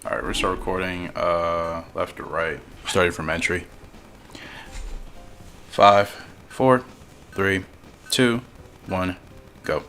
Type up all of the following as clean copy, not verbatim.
Alright, we're start recording left or right. Starting from entry. 5, 4, 3, 2, 1, go.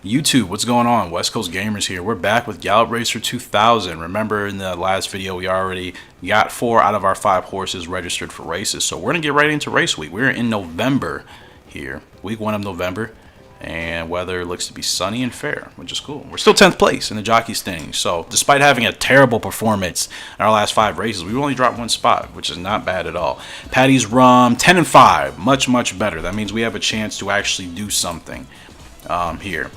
YouTube, what's going on? West Coast Gamers here. We're back with Gallop Racer 2000. Remember in the last video we already got 4 out of our 5 horses registered for races. So we're going to get right into race week. We're in November here. Week 1 of November. And weather looks to be sunny and fair, which is cool. We're still 10th place in the jockey standings. So despite having a terrible performance in our last 5 races, we only dropped 1 spot, which is not bad at all. Patty's Rum, 10 and 5, much better. That means we have a chance to actually do something here.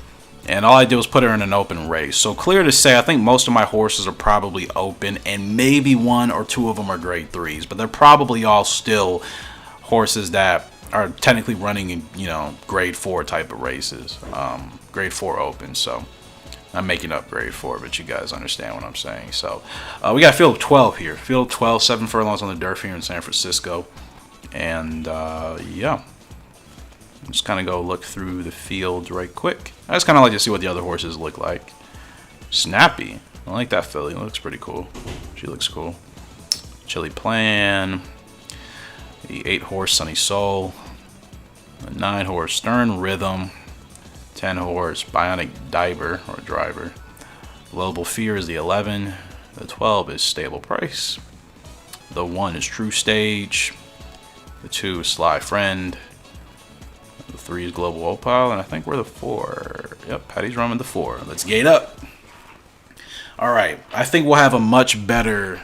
And all I did was put her in an open race. So clear to say, I think most of my horses are probably open, and maybe 1 or 2 of them are grade 3s, but they're probably all still horses that are technically running in, you know, grade 4 type of races, grade 4 open. So I'm making up grade 4, but you guys understand what I'm saying. So we got field 12 here, field 12, 7 furlongs on the dirt here in San Francisco. And yeah, just kind of go look through the field right quick. I just kind of like to see what the other horses look like. Snappy, I like that filly, it looks pretty cool. She looks cool. Chili Plan, the 8-horse Sunny Soul, the 9-horse Stern Rhythm, 10-horse Bionic Diver or Driver. Global Fear is the 11. The 12 is Stable Price. The 1 is True Stage. The 2 is Sly Friend. The 3 is Global Opal, and I think we're the 4. Yep, Patty's Rum in the 4. Let's gate up. All right, I think we'll have a much better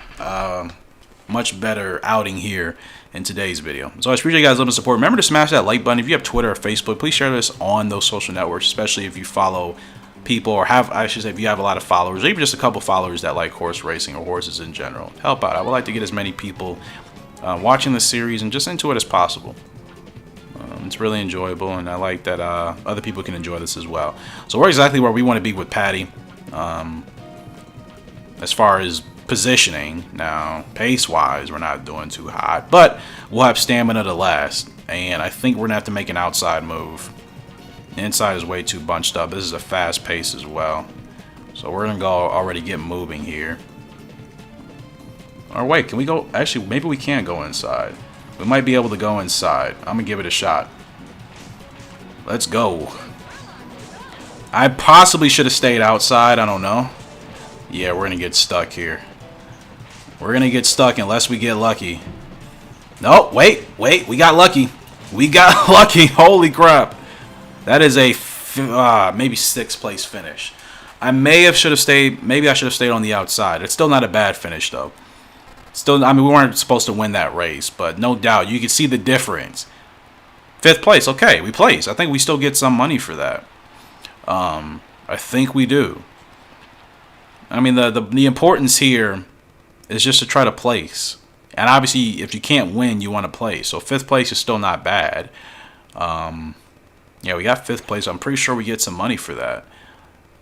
outing here in today's video. So I appreciate you guys' love and support. Remember to smash that like button. If you have Twitter or Facebook, please share this on those social networks, especially if you follow people or have, I should say, if you have a lot of followers, or even just a couple followers that like horse racing or horses in general. Help out. I would like to get as many people watching this series and just into it as possible. It's really enjoyable, and I like that other people can enjoy this as well. So we're exactly where we want to be with Patty as far as positioning. Now, pace-wise, we're not doing too hot, but we'll have stamina to last, and I think we're going to have to make an outside move. The inside is way too bunched up. This is a fast pace as well, so we're going to go already get moving here. Or wait, can we go? Actually, maybe we can go inside. We might be able to go inside. I'm going to give it a shot. Let's go. I possibly should have stayed outside. I don't know. Yeah, we're going to get stuck here. We're going to get stuck unless we get lucky. No, wait. We got lucky. We got lucky. Holy crap. That is a maybe 6th place finish. I should have stayed. Maybe I should have stayed on the outside. It's still not a bad finish, though. Still, I mean, we weren't supposed to win that race, but no doubt you can see the difference. 5th place. Okay, we placed. I think we still get some money for that. I think we do. I mean, the importance here is just to try to place. And obviously, if you can't win, you want to place. So 5th place is still not bad. Yeah, we got 5th place. I'm pretty sure we get some money for that.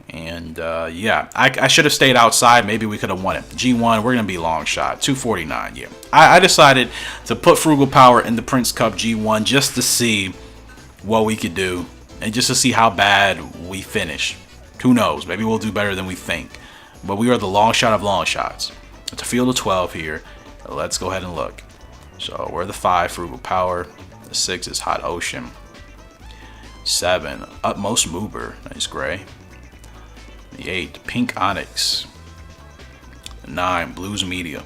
And, yeah, I should have stayed outside. Maybe we could have won it. G1, we're going to be long shot. 249, yeah. I decided to put Frugal Power in the Prince Cup G1 just to see what we could do. And just to see how bad we finish. Who knows? Maybe we'll do better than we think. But we are the long shot of long shots. It's a field of 12 here. Let's go ahead and look. So we're the 5, Frugal Power. The 6 is Hot Ocean. 7, Utmost Mover. Nice gray. The 8, Pink Onyx. The 9, Blues Media.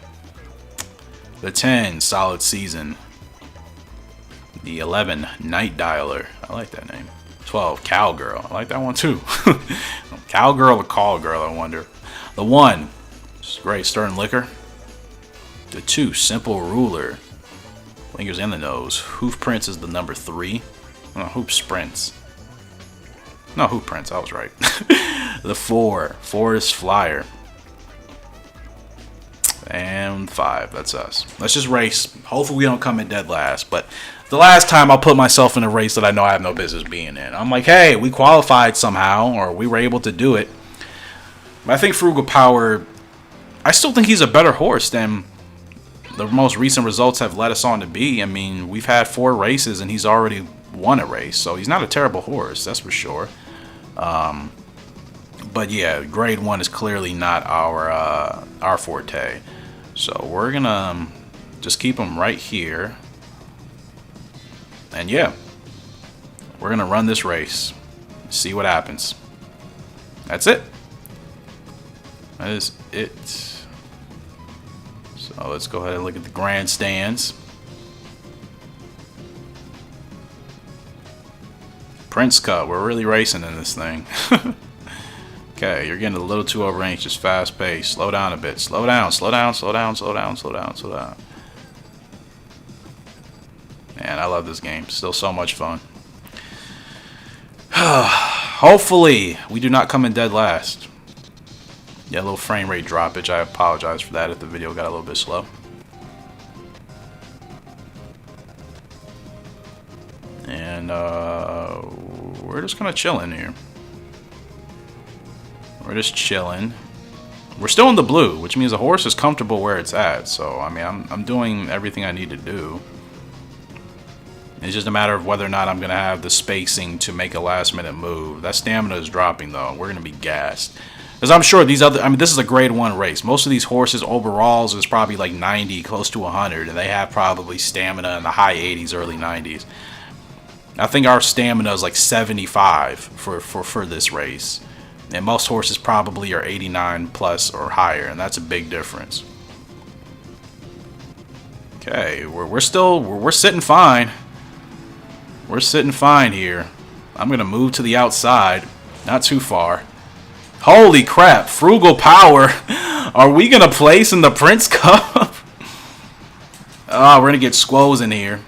The 10, Solid Season. The 11, Night Dialer. I like that name. 12, Cowgirl. I like that one too. Cowgirl or Call Girl, I wonder. The 1, Great Stern Liquor. The 2, Simple Ruler. Fingers in the nose. Hoof Prince is the number 3. Oh, Hoop Sprints. No, Hoop Prince, I was right. The 4, Forest Flyer. And 5, that's us. Let's just race. Hopefully we don't come in dead last. But the last time I'll put myself in a race that I know I have no business being in. I'm like, hey, we qualified somehow, or we were able to do it. But I think Frugal Power, I still think he's a better horse than the most recent results have led us on to be. I mean, we've had 4 races and he's already won a race, so he's not a terrible horse, that's for sure. But yeah, grade 1 is clearly not our forte. So we're gonna just keep them right here. And yeah, we're gonna run this race. See what happens. That's it. That is it. So let's go ahead and look at the grandstands. Prince Cup, we're really racing in this thing. Okay, you're getting a little too over anxious, fast pace. Slow down a bit. Slow down, slow down, slow down, slow down, slow down, slow down. Man, I love this game. Still so much fun. Hopefully, we do not come in dead last. Yeah, a little frame rate droppage. I apologize for that if the video got a little bit slow. And we're just kind of chilling here. We're just chilling. We're still in the blue, which means the horse is comfortable where it's at. So, I mean, I'm doing everything I need to do. It's just a matter of whether or not I'm going to have the spacing to make a last-minute move. That stamina is dropping, though. We're going to be gassed. Because I'm sure these other... I mean, this is a grade 1 race. Most of these horses, overalls, is probably like 90, close to 100. And they have probably stamina in the high 80s, early 90s. I think our stamina is like 75 for this race. And most horses probably are 89 plus or higher, and that's a big difference. Okay, we're sitting fine. We're sitting fine here. I'm gonna move to the outside, not too far. Holy crap, frugal power. Are we gonna place in the Prince Cup? Oh, we're gonna get squoze in here.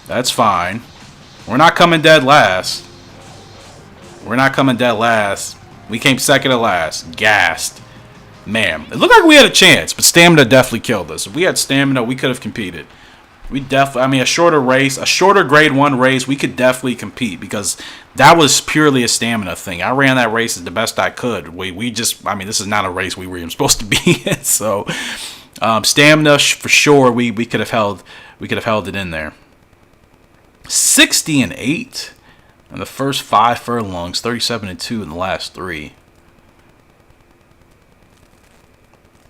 That's fine. We're not coming dead last. We're not coming dead last. We came second to last. Gassed. Man, it looked like we had a chance, but stamina definitely killed us. If we had stamina, we could have competed. We definitely, I mean, a shorter race, a shorter grade 1 race, we could definitely compete because that was purely a stamina thing. I ran that race as the best I could. We just, I mean, this is not a race we were even supposed to be in. So, stamina for sure, we could have held it in there. 60-8. In the first 5 furlongs, 37-2 in the last 3.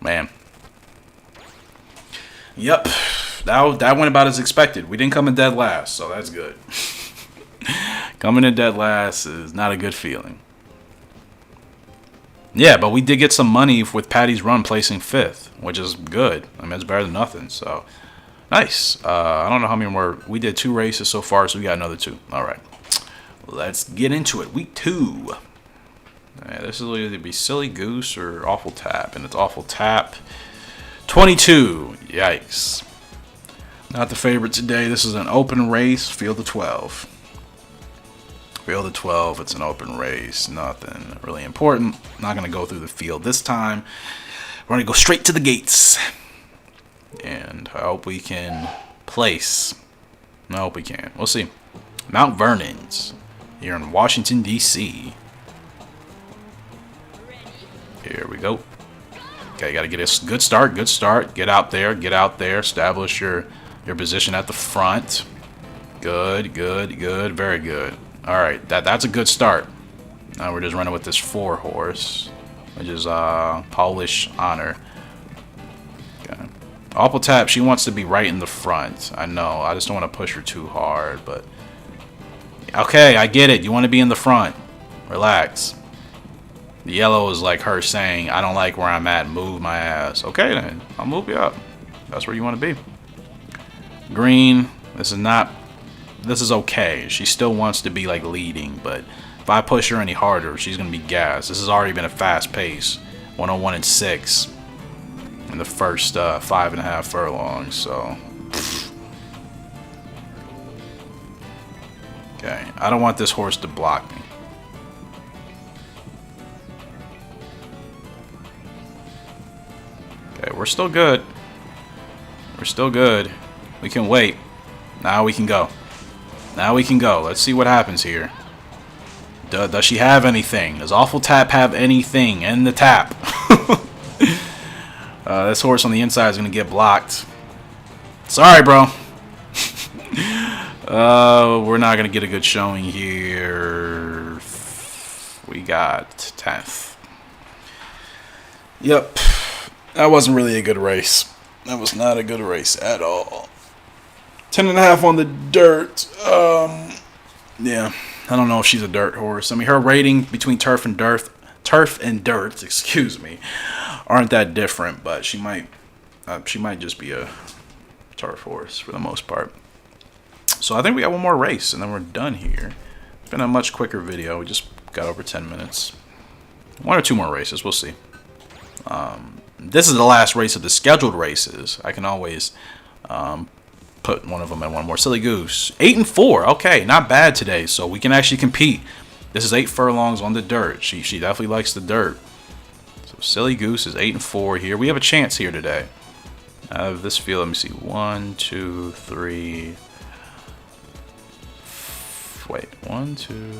Man. Yep. That went about as expected. We didn't come in dead last, so that's good. Coming in dead last is not a good feeling. Yeah, but we did get some money with Patty's Run placing 5th, which is good. I mean, it's better than nothing, so nice. I don't know how many more. We did 2 races so far, so we got another 2. All right. Let's get into it. Week 2. Yeah, this will either be Silly Goose or Awful Tap, and it's Awful Tap. 22. Yikes. Not the favorite today. This is an open race. Field of 12. Field of 12. It's an open race. Nothing really important. Not going to go through the field this time. We're going to go straight to the gates. And I hope we can place. I hope we can. We'll see. Mount Vernon's. Here in Washington, D.C. Here we go. Okay, got to get a good start, good start. Get out there, establish your position at the front. Good, good, good, very good. All right, that's a good start. Now we're just running with this 4 horse, which is Polish Honor. Okay. Awful Tap, she wants to be right in the front. I know, I just don't want to push her too hard, but... Okay, I get it. You want to be in the front. Relax. The yellow is like her saying, I don't like where I'm at. Move my ass. Okay, then. I'll move you up. That's where you want to be. Green. This is okay. She still wants to be like leading, but if I push her any harder, she's going to be gassed. This has already been a fast pace. 101-6 in the first 5.5 furlongs, so... Okay, I don't want this horse to block me. Okay, we're still good. We're still good. We can wait. Now we can go. Now we can go. Let's see what happens here. Does she have anything? Does Awful Tap have anything in the tap? This horse on the inside is going to get blocked. Sorry, bro. We're not going to get a good showing here. We got 10th. Yep. That wasn't really a good race. That was not a good race at all. 10.5 on the dirt. Yeah. I don't know if she's a dirt horse. I mean, her rating between turf and dirt, excuse me, aren't that different, but she might just be a turf horse for the most part. So I think we got one more race, and then we're done here. It's been a much quicker video. We just got over 10 minutes. 1 or 2 more races. We'll see. This is the last race of the scheduled races. I can always put one of them in one more. Silly Goose. 8 and 4. Okay, not bad today. So we can actually compete. This is 8 furlongs on the dirt. She definitely likes the dirt. So Silly Goose is 8 and 4 here. We have a chance here today. Out of this field, let me see. 1, 2, 3. Wait, 1, 2,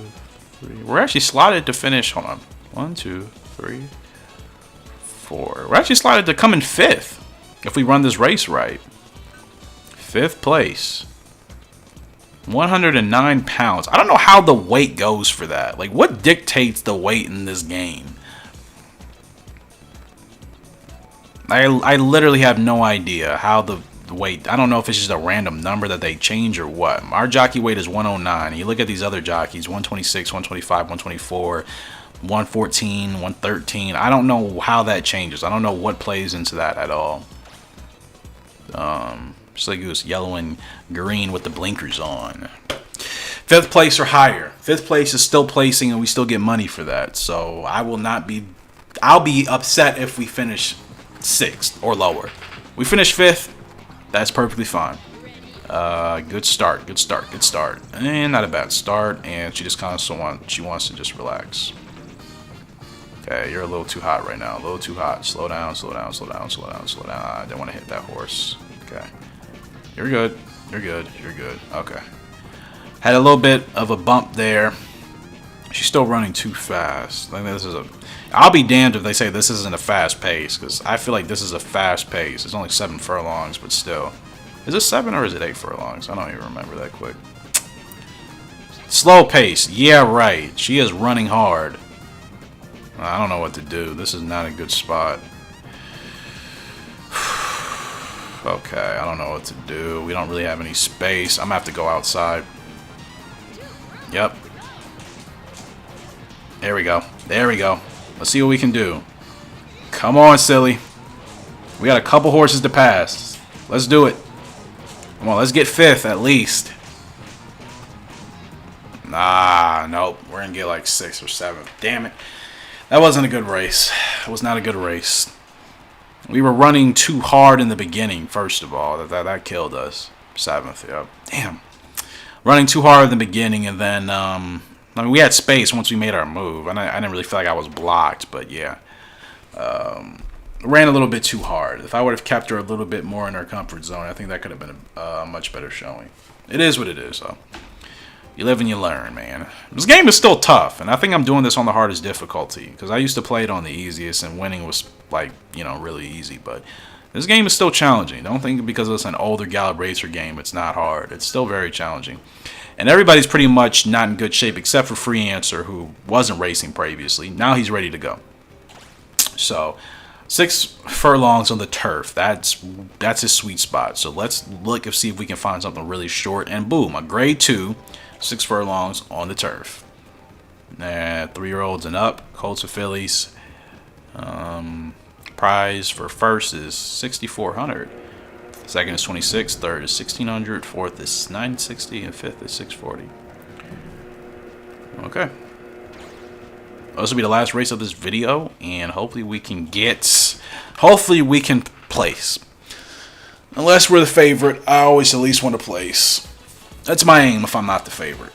3. We're actually slotted to finish. Hold on. 1, 2, 3, 4. We're actually slotted to come in 5th if we run this race right. 5th place. 109 pounds. I don't know how the weight goes for that. Like, what dictates the weight in this game? I literally have no idea how the weight. I don't know if it's just a random number that they change or what. Our jockey weight is 109. You look at these other jockeys, 126, 125, 124, 114, 113. I don't know how that changes. I don't know what plays into that at all. Silly Goose, yellow and green with the blinkers on. 5th place or higher. 5th place is still placing, and we still get money for that. So I will not be. I'll be upset if we finish 6th or lower. We finish 5th. That's perfectly fine. Good start. Good start. Good start. And not a bad start. And she just kind of she wants to just relax. Okay, you're a little too hot right now. A little too hot. Slow down. Slow down. Slow down. Slow down. Slow down. I didn't want to hit that horse. Okay. You're good. You're good. You're good. Okay. Had a little bit of a bump there. She's still running too fast. I think this is a. I'll be damned if they say this isn't a fast pace, because I feel like this is a fast pace. It's only 7 furlongs, but still. Is it 7 or is it 8 furlongs? I don't even remember that quick. Slow pace. Yeah, right. She is running hard. I don't know what to do. This is not a good spot. Okay, I don't know what to do. We don't really have any space. I'm going to have to go outside. Yep. There we go. There we go. Let's see what we can do. Come on, silly. We got a couple horses to pass. Let's do it. Come on, let's get 5th at least. Nah, nope. We're going to get like 6th or 7th. Damn it. That wasn't a good race. It was not a good race. We were running too hard in the beginning, first of all. That killed us. 7th, yep. Damn. Running too hard in the beginning, and then, I mean, we had space once we made our move. And I didn't really feel like I was blocked, but yeah. Ran a little bit too hard. If I would have kept her a little bit more in her comfort zone, I think that could have been a much better showing. It is what it is, though. You live and you learn, man. This game is still tough, and I think I'm doing this on the hardest difficulty, because I used to play it on the easiest, and winning was, like, you know, really easy. But this game is still challenging. Don't think because it's an older Gallop Racer game, it's not hard. It's still very challenging. And everybody's pretty much not in good shape, except for Free Answer, who wasn't racing previously. Now he's ready to go. So 6 furlongs on the turf. That's his sweet spot. So let's look and see if we can find something really short. And boom, a grade 2. 6 furlongs on the turf. 3-year-olds and up. Colts or fillies. Prize for first is $6,400. Second is $2,600. Third is $1,600. Fourth is $960, and fifth is $640. Okay. This will be the last race of this video, and hopefully we can get. Hopefully we can place. Unless we're the favorite, I always at least want to place. That's my aim if I'm not the favorite.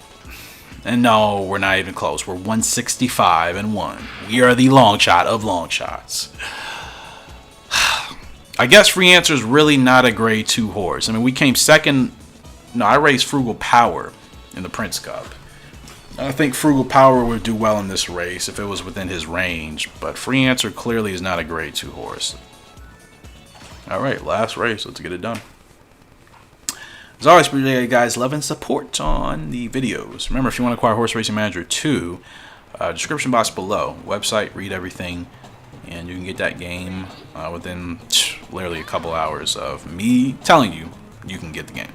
And no, we're not even close. We're 165-1. We are the long shot of long shots. I guess Free Answer is really not a grade 2 horse. I mean, we came second. No, I raced Frugal Power in the Prince Cup. I think Frugal Power would do well in this race if it was within his range. But Free Answer clearly is not a grade 2 horse. Alright, last race. Let's get it done. As always, appreciate you guys love and support on the videos. Remember, if you want to acquire Horse Racing Manager 2, Description box below. Website, read everything, and you can get that game within literally a couple hours of me telling you you can get the game.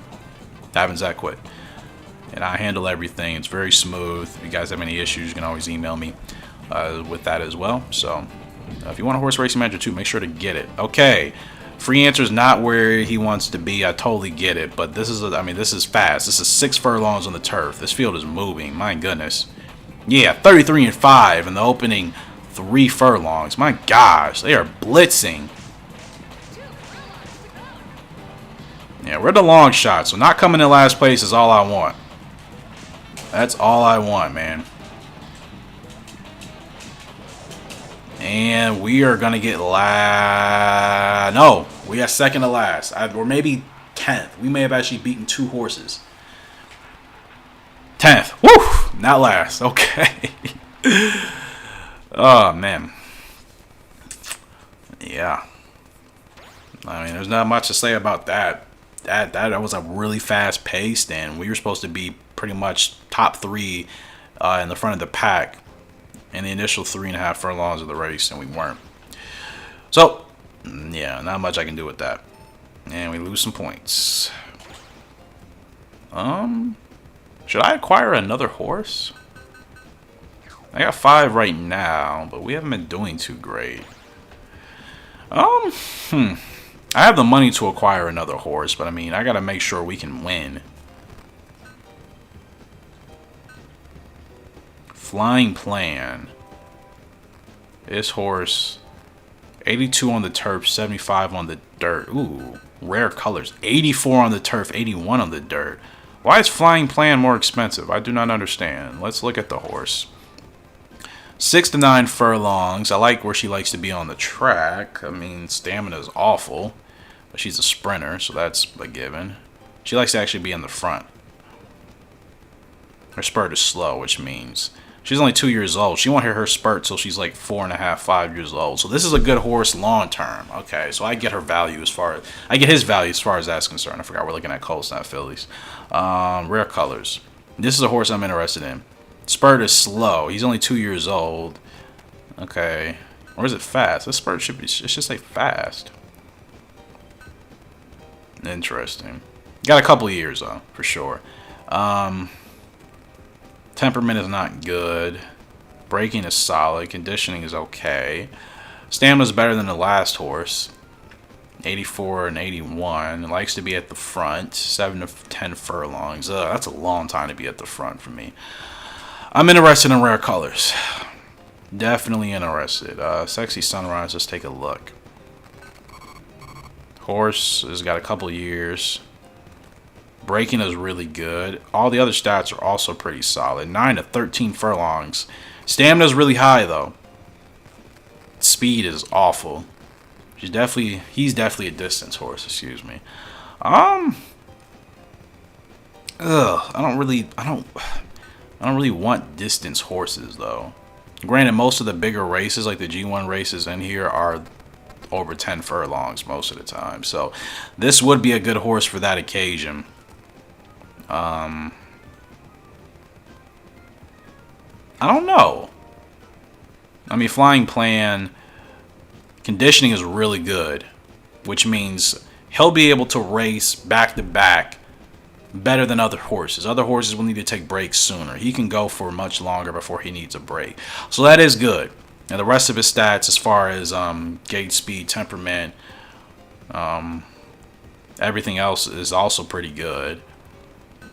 It happens that quick. And I handle everything. It's very smooth. If you guys have any issues, you can always email me with that as well. So if you want a Horse Racing Manager 2, make sure to get it. Okay. Free answer is not where he wants to be. I totally get it. But this is, this is fast. This is 6 furlongs on the turf. This field is moving. My goodness. Yeah, 33 and 5 in the opening 3 furlongs. My gosh. They are blitzing. Yeah, we're the long shot. So not coming in last place is all I want. That's all I want, man. And we are going to get no, we got second to last. Or maybe 10th. We may have actually beaten 2 horses. 10th. Woo! Not last. Okay. Oh, man. Yeah. I mean, there's not much to say about that. That was a really fast paced, and we were supposed to be pretty much top 3 in the front of the pack in the initial 3.5 furlongs of the race, and we weren't. So, yeah, not much I can do with that. And we lose some points. Should I acquire another horse? I got 5 right now, but we haven't been doing too great. I have the money to acquire another horse, but I mean, I gotta make sure we can win. Flying Plan. This horse, 82 on the turf, 75 on the dirt. Ooh, rare colors. 84 on the turf, 81 on the dirt. Why is Flying Plan more expensive? I do not understand. Let's look at the horse. 6 to 9 furlongs. I like where she likes to be on the track. I mean, stamina is awful. But she's a sprinter, so that's a given. She likes to actually be in the front. Her spurt is slow, which means she's only 2 years old. She won't hit her spurt till she's like 4.5, 5 years old. So this is a good horse long term. Okay, so I get her value as far as I get his value as far as that's concerned. I forgot we're looking at Colts, not fillies. Rare colors. This is a horse I'm interested in. Spurt is slow. He's only 2 years old. Okay, or is it fast? This spurt should be. It should say fast. Interesting. Got a couple of years though, for sure. Temperament is not good. Braking is solid. Conditioning is okay. Stamina is better than the last horse. 84 and 81. It likes to be at the front. 7 to 10 furlongs. That's a long time to be at the front for me. I'm interested in rare colors. Definitely interested. Sexy Sunrise. Let's take a look. Horse has got a couple years. Braking is really good. All the other stats are also pretty solid. 9 to 13 furlongs. Stamina is really high though. Speed is awful. He's definitely a distance horse. Excuse me. I don't really want distance horses though. Granted, most of the bigger races, like the G1 races in here, are over 10 furlongs most of the time. So this would be a good horse for that occasion. I don't know. I mean, Flying Plan, conditioning is really good, which means he'll be able to race back to back better than other horses. Other horses will need to take breaks sooner. He can go for much longer before he needs a break. So that is good. And the rest of his stats, as far as gait speed, temperament, everything else is also pretty good.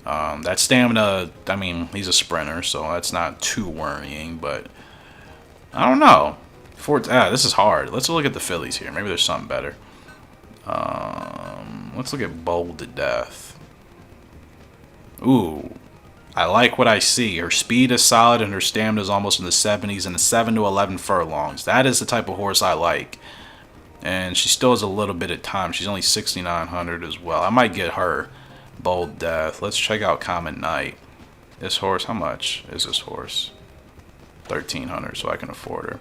That stamina, I mean, he's a sprinter, so that's not too worrying, but I don't know. This is hard. Let's look at the fillies here. Maybe there's something better. Let's look at Bold to Death. Ooh, I like what I see. Her speed is solid and her stamina is almost in the 70s and the 7 to 11 furlongs. That is the type of horse I like. And she still has a little bit of time. She's only 6,900 as well. I might get her. Bold Death. Let's check out Common Knight. This horse, how much is this horse? 1,300, so I can afford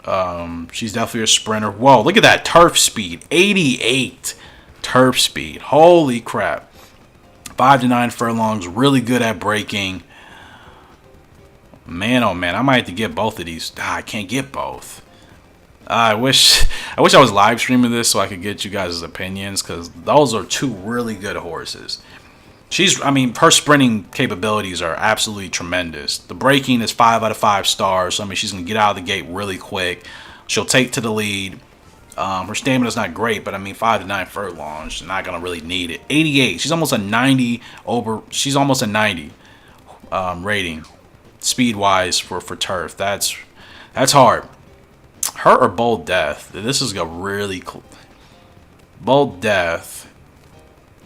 her. She's definitely a sprinter. Whoa, look at that turf speed. 88 turf speed. Holy crap. 5 to 9 furlongs. Really good at braking. Man, oh man, I might have to get both of these. I can't get both. I wish I was live streaming this so I could get you guys' opinions, because those are two really good horses. I mean, her sprinting capabilities are absolutely tremendous. The braking is 5 out of 5 stars. So, I mean, she's going to get out of the gate really quick. She'll take to the lead. Her stamina's not great, but I mean, 5 to 9 furlongs, she's not going to really need it. 88. She's almost a 90 over. She's almost a 90 rating, speed-wise for turf. That's hard. Her or Bold Death. This is a really Bold Death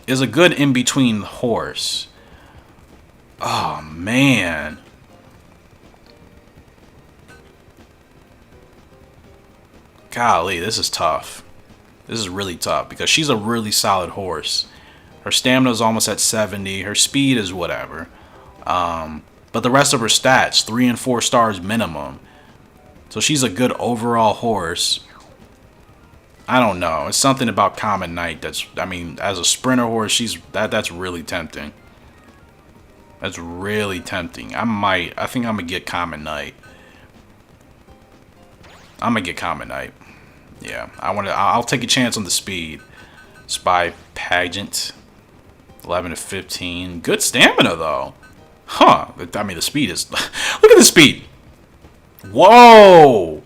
is a good in-between horse. Oh, man. Golly, this is tough. This is really tough because she's a really solid horse. Her stamina is almost at 70. Her speed is whatever. But the rest of her stats, 3 and 4 stars minimum. So she's a good overall horse. I don't know. It's something about Common Knight that's, I mean, as a sprinter horse, that's really tempting. That's really tempting. I think I'm gonna get Common Knight. I'm gonna get Common Knight. Yeah, I'll take a chance on the speed. Spy Pageant, 11 to 15. Good stamina though. Huh? I mean, the speed is. Look at the speed. Whoa.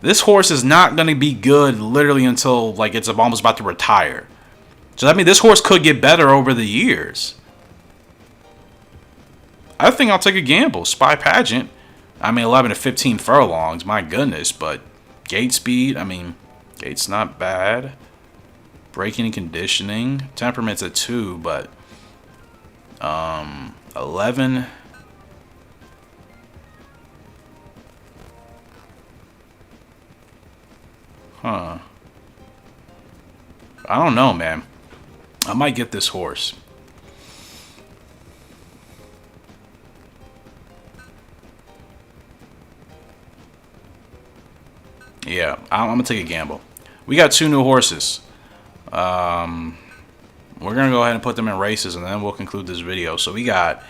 This horse is not going to be good literally until like it's almost about to retire. So I mean, this horse could get better over the years. I think I'll take a gamble. Spy Pageant. I mean, 11 to 15 furlongs. My goodness. But gate speed, I mean, gate's not bad. Braking and conditioning. Temperament's a 2, but 11... Huh. I don't know, man. I might get this horse. Yeah, I'm going to take a gamble. We got 2 new horses. We're going to go ahead and put them in races, and then we'll conclude this video. So we got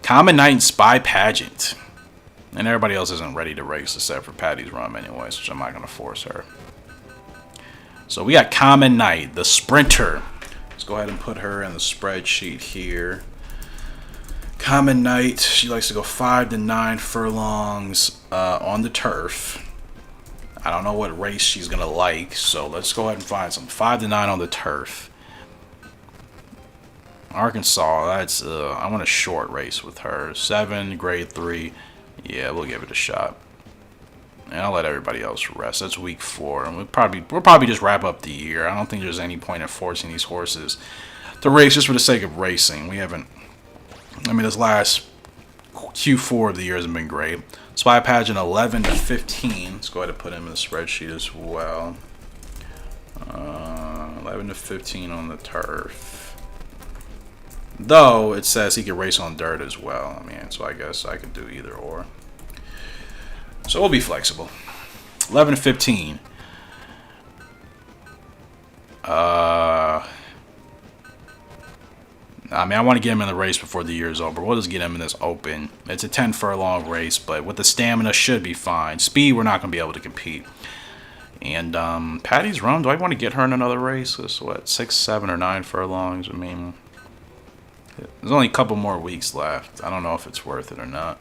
Common Knight and Spy Pageant. And everybody else isn't ready to race except for Patty's Rum anyways, which I'm not going to force her. So we got Common Knight, the sprinter. Let's go ahead and put her in the spreadsheet here. Common Knight, she likes to go 5 to 9 furlongs on the turf. I don't know what race she's going to like, so let's go ahead and find some 5 to 9 on the turf. Arkansas, that's I want a short race with her. 7, grade 3. Yeah, we'll give it a shot. And I'll let everybody else rest. That's week 4. And we'll probably just wrap up the year. I don't think there's any point in forcing these horses to race just for the sake of racing. We haven't. I mean, this last Q4 of the year hasn't been great. Spy Pageant 11 to 15. Let's go ahead and put him in the spreadsheet as well. 11 to 15 on the turf. Though it says he can race on dirt as well. I mean, so I guess I could do either or. So we'll be flexible. 11 to 15. I mean, I want to get him in the race before the year is over. We'll just get him in this open. It's a 10 furlong race, but with the stamina should be fine. Speed, we're not going to be able to compete. And Patty's Rum, do I want to get her in another race? It's what, 6, 7, or 9 furlongs? I mean, there's only a couple more weeks left. I don't know if it's worth it or not.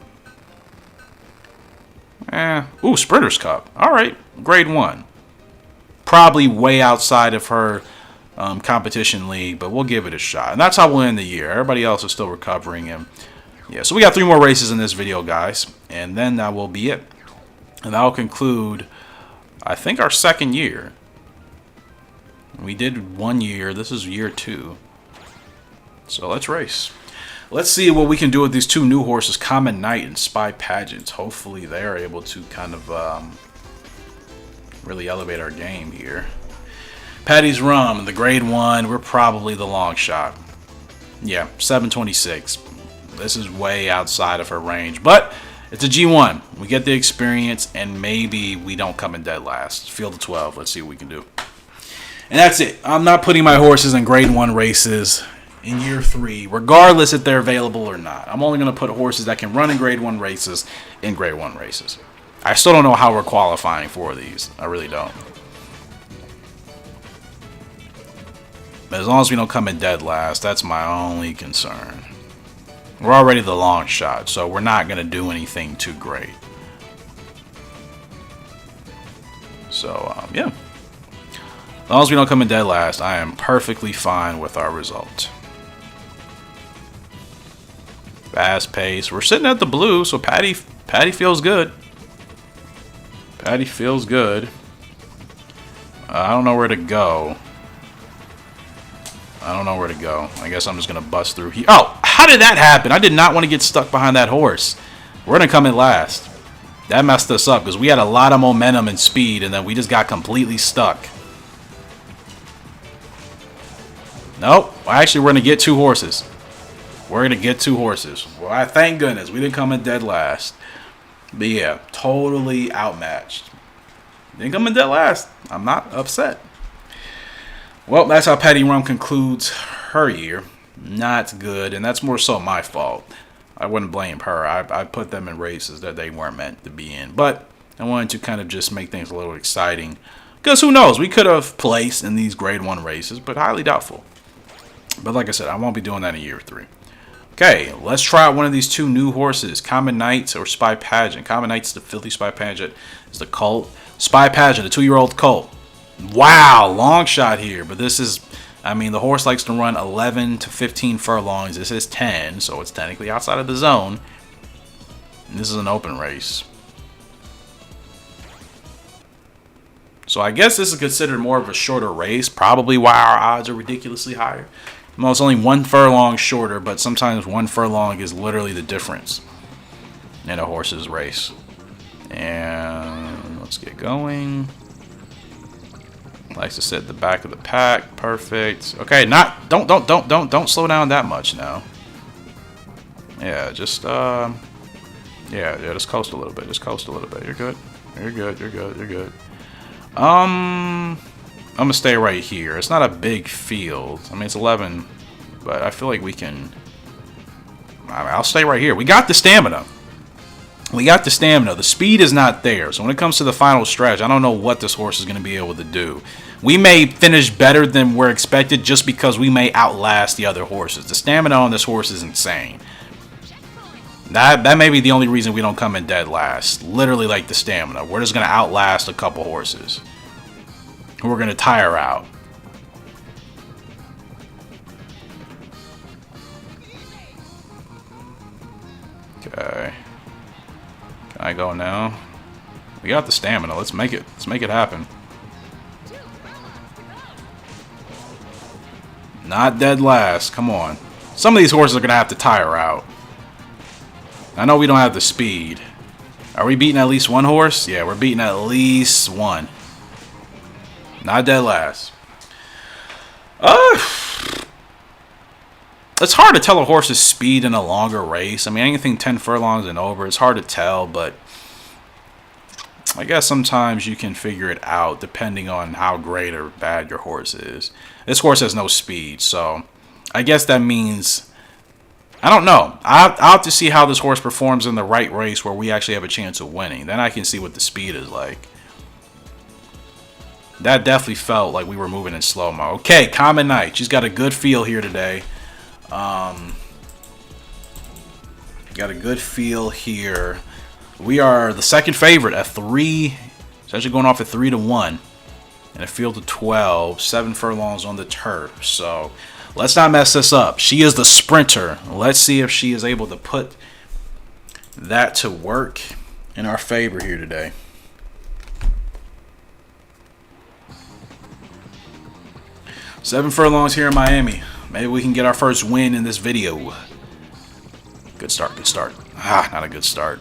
Ooh, Sprinters Cup. All right, grade 1. Probably way outside of her competition league, but we'll give it a shot. And that's how we'll end the year. Everybody else is still recovering. And yeah, so we got 3 more races in this video, guys. And then that will be it. And that will conclude, I think, our 2nd year. We did 1 year. This is year 2. So let's race. Let's see what we can do with these 2 new horses, Common Knight and Spy Pageant. Hopefully they are able to kind of really elevate our game here. Patty's Rum, the grade 1, we're probably the long shot. Yeah, 726. This is way outside of her range, but it's a G1. We get the experience, and maybe we don't come in dead last. Field of 12. Let's see what we can do. And that's it. I'm not putting my horses in grade 1 races. in year 3, regardless if they're available or not. I'm only going to put horses that can run in grade 1 races in grade 1 races. I still don't know how we're qualifying for these. I really don't. But as long as we don't come in dead last, that's my only concern. We're already the long shot, so we're not going to do anything too great. So, yeah. As long as we don't come in dead last, I am perfectly fine with our result. Fast pace. We're sitting at the blue, so Patty feels good. Patty feels good. I don't know where to go. I don't know where to go. I guess I'm just going to bust through here. Oh, how did that happen? I did not want to get stuck behind that horse. We're going to come in last. That messed us up because we had a lot of momentum and speed, and then we just got completely stuck. Nope. Well, actually, we're going to get 2 horses. We're going to get 2 horses. Well, thank goodness we didn't come in dead last. But yeah, totally outmatched. Didn't come in dead last. I'm not upset. Well, that's how Patty Rum concludes her year. Not good, and that's more so my fault. I wouldn't blame her. I put them in races that they weren't meant to be in. But I wanted to kind of just make things a little exciting. Because who knows? We could have placed in these grade 1 races, but highly doubtful. But like I said, I won't be doing that in year 3. Okay, let's try out one of these 2 new horses. Common Knights or Spy Pageant. Common Knights, the filthy Spy Pageant is the colt. Spy Pageant, a 2-year-old colt. Wow, long shot here. But this is, I mean, the horse likes to run 11 to 15 furlongs. This is 10, so it's technically outside of the zone. And this is an open race. So I guess this is considered more of a shorter race. Probably why our odds are ridiculously higher. Well, it's only 1 furlong shorter, but sometimes 1 furlong is literally the difference in a horse's race. And let's get going. Likes to sit at the back of the pack. Perfect. Okay, don't slow down that much now. Yeah, just just coast a little bit. Just coast a little bit. You're good. You're good. You're good. You're good. I'm gonna stay right here. It's not a big field. I mean, it's 11, but I feel like we can. I'll stay right here. We got the stamina. We got the stamina. The speed is not there. So when it comes to the final stretch, I don't know what this horse is going to be able to do. We may finish better than we're expected just because we may outlast the other horses. The stamina on this horse is insane. That may be the only reason we don't come in dead last. Literally like the stamina. We're just going to outlast a couple horses. We're going to tire out. Okay. Can I go now? We got the stamina. Let's make it happen. Not dead last. Come on. Some of these horses are going to have to tire out. I know we don't have the speed. Are we beating at least 1 horse? Yeah, we're beating at least 1. Not dead last. It's hard to tell a horse's speed in a longer race. I mean, anything 10 furlongs and over, it's hard to tell, but I guess sometimes you can figure it out depending on how great or bad your horse is. This horse has no speed, so I guess that means, I don't know. I'll have to see how this horse performs in the right race where we actually have a chance of winning. Then I can see what the speed is like. That definitely felt like we were moving in slow-mo. Okay, Common Knight. She's got a good feel here today. Got a good feel here. We are the second favorite at 3. It's actually going off at 3-1. And a field of 12. 7 furlongs on the turf. So let's not mess this up. She is the sprinter. Let's see if she is able to put that to work in our favor here today. Seven furlongs here in Miami. Maybe we can get our first win in this video. Good start, good start. Not a good start.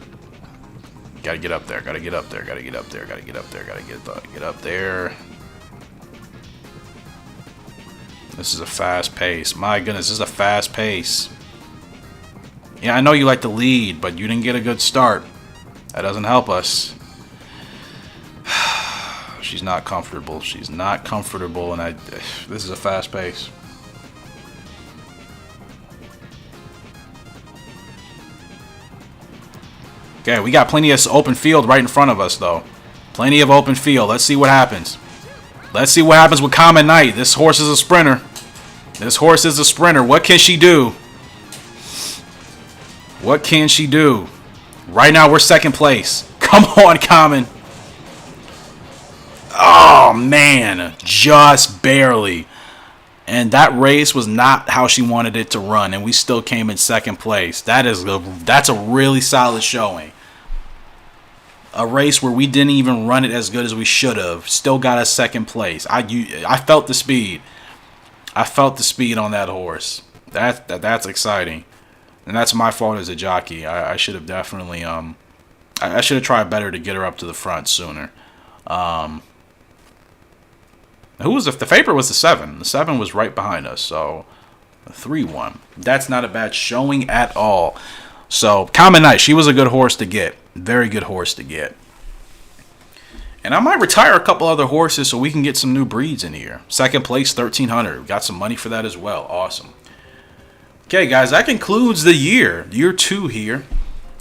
Gotta get up there, gotta get up there, gotta get up there, gotta get up there, gotta get up there. This is a fast pace. My goodness, this is a fast pace. Yeah, I know you like to lead, but you didn't get a good start. That doesn't help us. She's not comfortable. She's not comfortable, and this is a fast pace. Okay, we got plenty of open field right in front of us, though. Plenty of open field. Let's see what happens. Let's see what happens with Common Knight. This horse is a sprinter. This horse is a sprinter. What can she do? What can she do? Right now, we're second place. Come on, Common. Oh, man. Just barely. And that race was not how she wanted it to run, and we still came in second place. That's a really solid showing. A race where we didn't even run it as good as we should have. Still got us second place. I felt the speed. I felt the speed on that horse. That's exciting. And that's my fault as a jockey. I should have definitely I should have tried better to get her up to the front sooner. Who was the favorite? Was the 7. The 7 was right behind us, so 3-1. That's not a bad showing at all. So Common Knight, she was a good horse to get. Very good horse to get. And I might retire a couple other horses so we can get some new breeds in here. Second place, 1,300. Got some money for that as well. Awesome. Okay, guys, that concludes the year. Year 2 here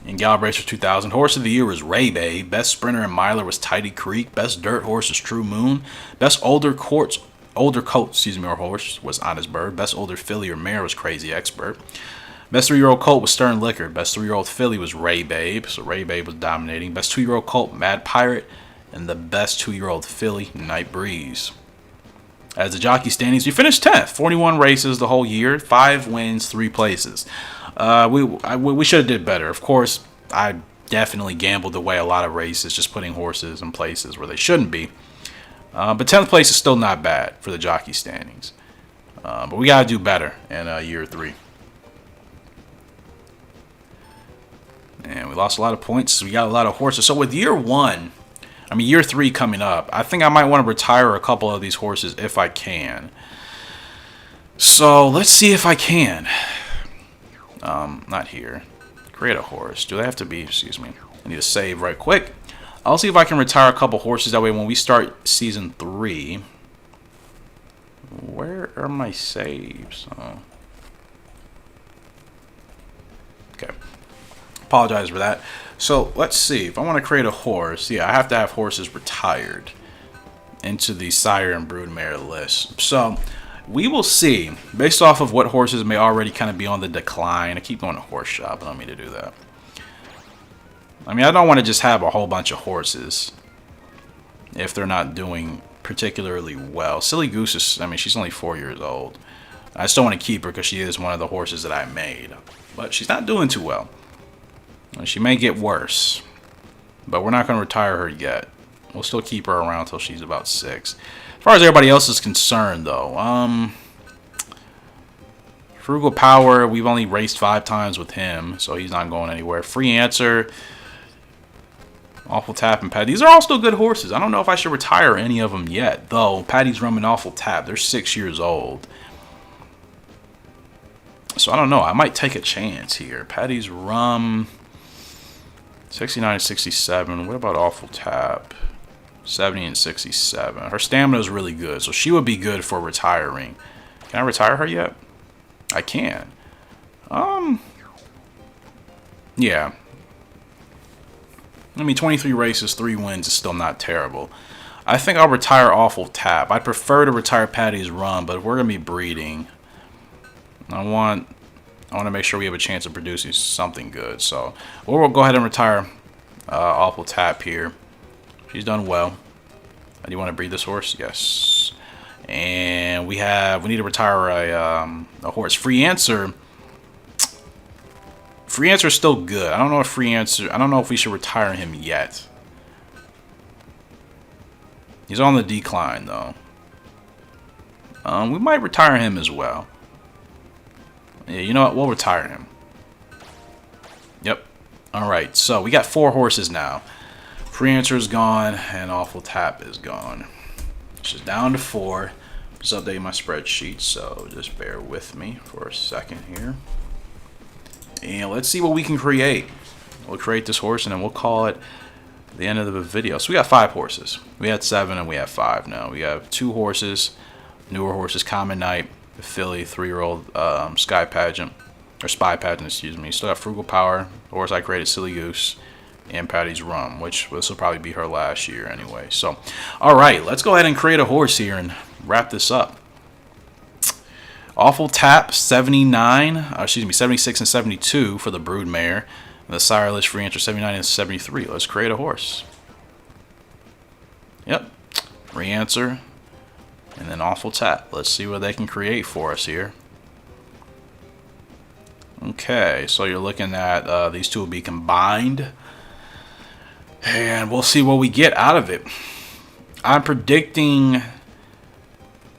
in Gallop Racer 2000. Horse of the year was Ray Bay. Best sprinter and miler was Tidy Creek. Best dirt horse was True Moon. Best older colt, or horse was Honest Bird. Best older filly or mare was Crazy Expert. Best 3-year-old colt was Stern Liquor. Best 3-year-old filly was Ray Babe. So Ray Babe was dominating. Best 2-year-old colt, Mad Pirate. And the best 2-year-old filly, Night Breeze. As the jockey standings, we finished 10th. 41 races the whole year. 5 wins, 3 places. We should have did better. Of course, I definitely gambled away a lot of races, just putting horses in places where they shouldn't be. But 10th place is still not bad for the jockey standings. But we got to do better in year 3. And we lost a lot of points. We got a lot of horses. So with year 3 coming up, I think I might want to retire a couple of these horses if I can. So let's see if I can. Not here. Create a horse. Do they have to be? Excuse me. I need to save right quick. I'll see if I can retire a couple horses. That way when we start season 3. Where are my saves? Oh. Okay. Apologize for that. So let's see. If I want to create a horse, yeah, I have to have horses retired into the sire and broodmare list. So we will see, based off of what horses may already kind of be on the decline. I keep going to horse shop. I don't mean to do that. I mean, I don't want to just have a whole bunch of horses if they're not doing particularly well. Silly Goose is, I mean, she's only 4 years old. I still want to keep her because she is one of the horses that I made. But she's not doing too well. She may get worse. But we're not going to retire her yet. We'll still keep her around until she's about 6. As far as everybody else is concerned, though, Frugal Power, we've only raced 5 times with him, so he's not going anywhere. Free Answer, Awful Tap, and Patty. These are all still good horses. I don't know if I should retire any of them yet, though. Patty's Rum and Awful Tap, they're 6 years old. So I don't know. I might take a chance here. Patty's Rum, 69 and 67. What about Awful Tap? 70 and 67. Her stamina is really good, so she would be good for retiring. Can I retire her yet? I can. Yeah. I mean, 23 races, 3 wins is still not terrible. I think I'll retire Awful Tap. I'd prefer to retire Patty's Run, but if we're going to be breeding, I want to make sure we have a chance of producing something good. So we'll go ahead and retire Awful Tap here. She's done well. Do you want to breed this horse? Yes. And we need to retire a horse. Free Answer. Free Answer is still good. I don't know if we should retire him yet. He's on the decline though. We might retire him as well. Yeah, you know what? We'll retire him. Yep. Alright, so we got 4 horses now. Free Answer is gone, and Awful Tap is gone. It's just down to 4. Just updating my spreadsheet, so just bear with me for a second here. And let's see what we can create. We'll create this horse, and then we'll call it the end of the video. So we got 5 horses. We had 7, and we have 5 now. We have 2 horses, newer horses, Common Knight, the filly, 3-year-old Spy Pageant, excuse me. Still got Frugal Power, the horse I created, Silly Goose, in Patty's Rum, which this will probably be her last year anyway. So, all right, let's go ahead and create a horse here and wrap this up. Awful Tap 76 and 72 for the Broodmare. And the Sireless Free Answer 79 and 73. Let's create a horse. Yep, Free Answer, and then Awful Tap. Let's see what they can create for us here. Okay, so you're looking at these two will be combined. And we'll see what we get out of it. I'm predicting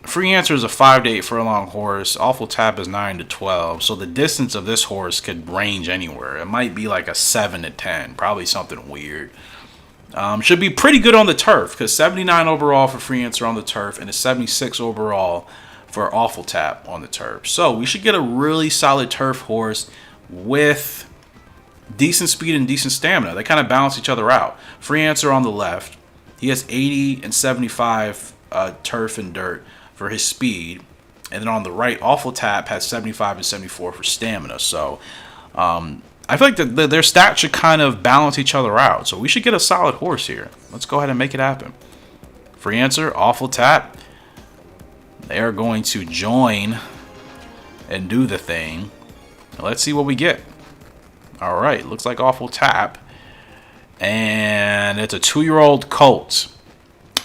Free Answer is a 5 to 8 furlong horse. Awful Tap is 9 to 12. So the distance of this horse could range anywhere. It might be like a 7 to 10. Probably something weird. Should be pretty good on the turf, because 79 overall for Free Answer on the turf and a 76 overall for Awful Tap on the turf. So we should get a really solid turf horse with decent speed and decent stamina. They kind of balance each other out. Free Answer on the left, he has 80 and 75 turf and dirt for his speed, and then on the right, Awful Tap has 75 and 74 for stamina. So I feel like their stats should kind of balance each other out. So we should get a solid horse here. Let's go ahead and make it happen. Free Answer, Awful Tap, they are going to join and do the thing. Let's see what we get. All right, looks like Awful Tap, and it's a 2-year-old colt.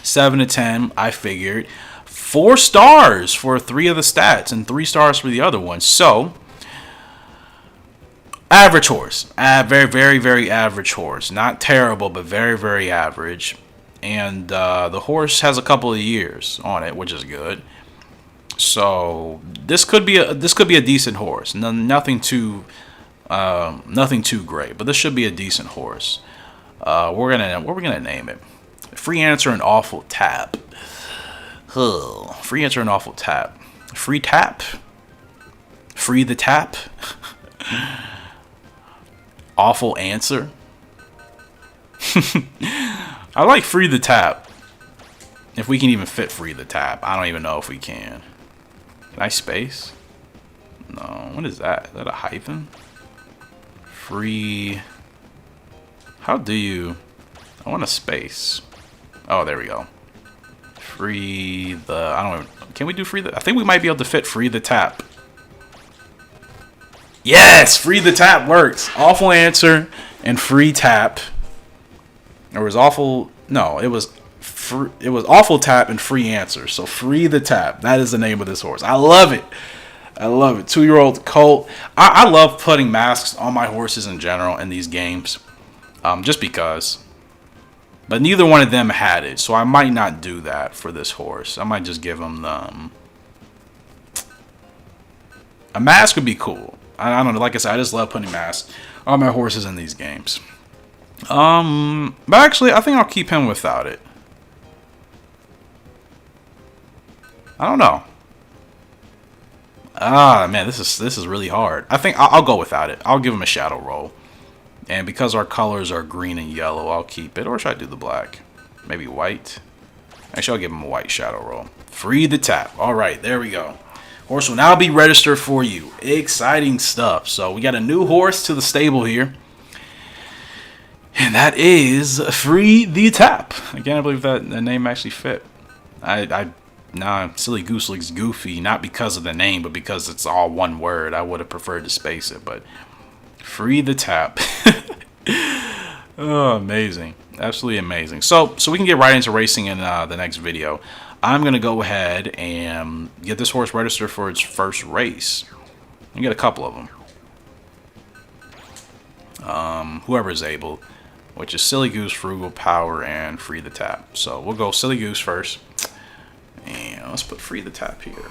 7 to 10, I figured. 4 stars for 3 of the stats and 3 stars for the other one. So, average horse. Very, very, very average horse. Not terrible, but very, very average. And the horse has a couple of years on it, which is good. So this could be a decent horse. Nothing too great, but this should be a decent horse. What are we gonna name it? Free Answer and Awful Tap. Free Answer and Awful Tap. Free Tap. Free the Tap. Awful Answer. I like Free the Tap. If we can even fit Free the Tap. I don't even know if we can. Can I space? No. What is that? Is that a hyphen? Free. How do you? I want a space. Oh, there we go. Free the. I don't even. Can we do Free the? I think we might be able to fit Free the Tap. Yes! Free the Tap works. Awful Answer and Free Tap. It was awful. No, it was. It was Awful Tap and Free Answer. So Free the Tap. That is the name of this horse. I love it. I love it. 2-year-old colt. I love putting masks on my horses in general in these games. Just because. But neither one of them had it. So I might not do that for this horse. I might just give him the... a mask would be cool. I don't know. Like I said, I just love putting masks on my horses in these games. But actually, I think I'll keep him without it. I don't know. Ah, man, this is really hard. I think I'll go without it. I'll give him a shadow roll. And because our colors are green and yellow, I'll keep it. Or should I do the black? Maybe white? Actually, I'll give him a white shadow roll. Free the Tap. All right, there we go. Horse will now be registered for you. Exciting stuff. So we got a new horse to the stable here. And that is Free the Tap. I can't believe that the name actually fit. Nah, Silly Goose looks goofy, not because of the name, but because it's all one word. I would have preferred to space it, but Free the Tap. Oh, amazing. Absolutely amazing. So we can get right into racing in the next video. I'm going to go ahead and get this horse registered for its first race. I get a couple of them. Whoever is able, which is Silly Goose, Frugal, Power, and Free the Tap. So we'll go Silly Goose first. And let's put Free the Tap here.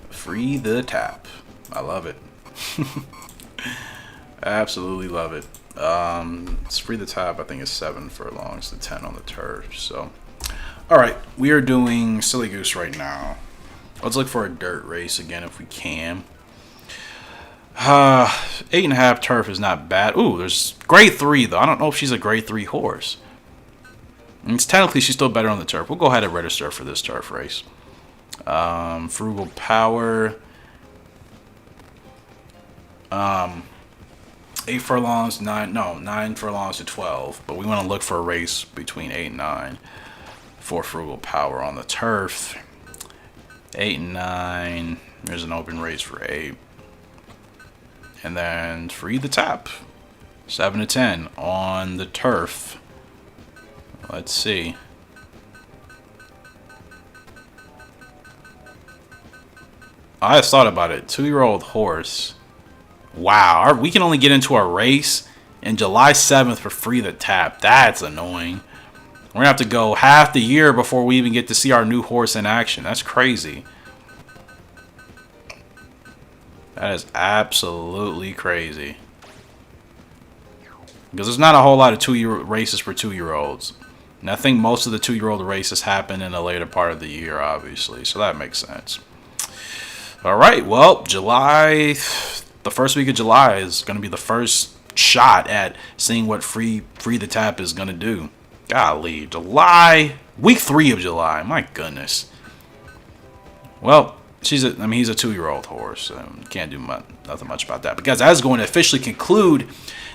Free the Tap. I love it. Absolutely love it. It's Free the Tap, I think it's 7 furlongs to 10 on the turf. So, alright, we are doing Silly Goose right now. Let's look for a dirt race again if we can. 8.5 turf is not bad. Ooh, there's grade 3 though. I don't know if she's a grade 3 horse. It's technically she's still better on the turf. We'll go ahead and register for this turf race. Frugal Power. 8 furlongs, 9 furlongs to 12. But we want to look for a race between 8 and 9 for frugal power on the turf. 8 and 9. There's an open race for 8. And then free the tap. 7 to 10 on the turf. Let's see. I just thought about it. 2-year-old horse. Wow, we can only get into a race in July 7th for free the tap. That's annoying. We're going to have to go half the year before we even get to see our new horse in action. That's crazy. That is absolutely crazy. Because there's not a whole lot of races for 2-year-olds. And I think most of the 2-year-old races happen in the later part of the year, obviously. So that makes sense. All right, well, the first week of July is going to be the first shot at seeing what free the tap is going to do. Golly, week 3 of July. My goodness. Well, he's a 2-year-old horse, so can't do nothing much about that. But guys, that's going to officially conclude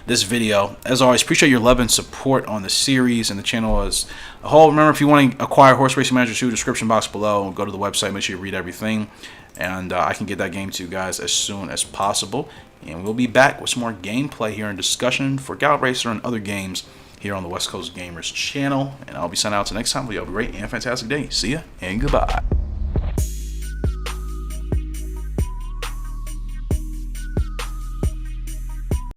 this video. As always, appreciate your love and support on the series and the channel as a whole. Remember, if you want to acquire Horse Racing Manager 2, description box below, go to the website, make sure you read everything. And I can get that game to you guys as soon as possible. And we'll be back with some more gameplay here and discussion for Gallop Racer and other games here on the West Coast Gamers channel. And I'll be signing out till next time. We have a great and fantastic day. See ya and goodbye.